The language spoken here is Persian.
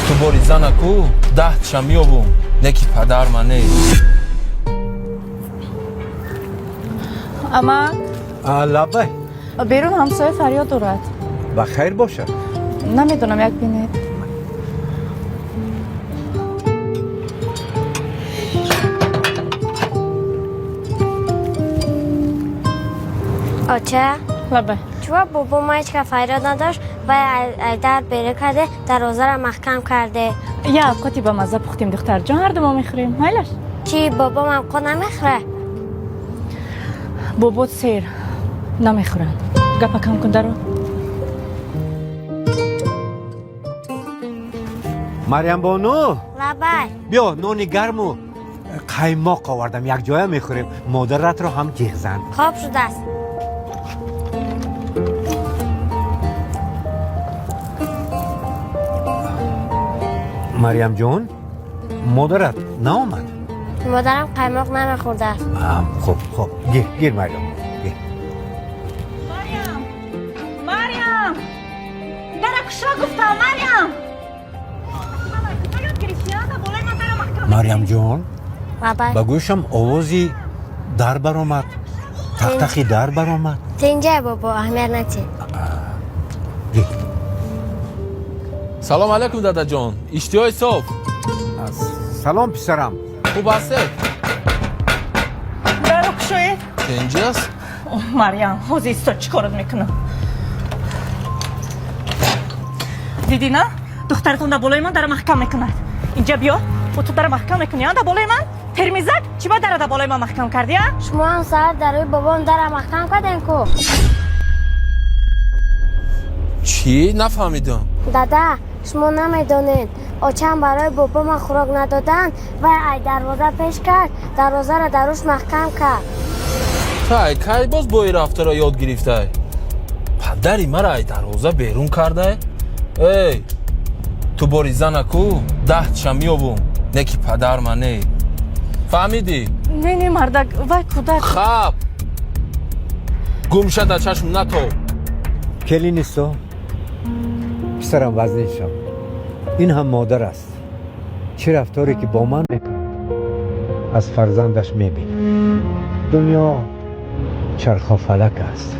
تو باری زنکو 10 شمیابم نکی پدر منه. اما لبه بیرون همسایه فریاد دارد. و خیر باشه. نمیدونم یک بینید. آچه لبه چرا بابا ما هیچ که فریاد نداشت و ایدر بره کرده دروازه را محکم کرده. یا قطی با مزه پختیم دختر جان هر دو ما میخوریم. هایلش چی بابا من قو نمیخوره؟ بابات سیر نمیخورن. گپا کم کن درو. مریم بانو لبای بیا نونی گرمو قیماق آوردم یک جای میخوریم. مادرت رو هم جیغ زن. خواب شده است. مریم جون مادرت نه اومد. مادرم قیماق نمیخورده است. خب گیر مریم گیر. مریم در کشا گفتم مریم. مریم جون لبای با گوشم آوازی در برآمد. تختخی در برآمد. تینجا بابا اهمیت نتی. گیر. سلام علیکم دادا جان. اشتیای صاف. سلام پسرم. خوب هستی؟ در کشوید. اینجاست؟ مریم حوزی ایستا چی کارت میکنه؟ دیدی نه؟ دخترتون در بالای من در محکم میکند. اینجا بیا و تو در محکم میکنی در بالای من؟ ترمیزک چی با در بالای من محکم کردی ها؟ شما هم سر دروی بابام در محکم کردین کو. چی؟ نفهمیدم. دادا شما نمیدونین آچم برای بابام خوراک ندادن و ای دروازه پیش کرد دروازه را دروش محکم کرد. تای کی باز با این رفتار یاد گرفته؟ پدری مرا ای دروازه بیرون کرده؟ ای تو باری زنکو 10 شمیابم نکی پدر منه. فهمیدی؟ نه مردک وای کودک. خب گم شد در چشم نتو. کلی نیستو پسرم وزنشم. این هم مادر است. چه رفتاری که با من میکنه از فرزندش میبینه. دنیا چرخ و فلک است.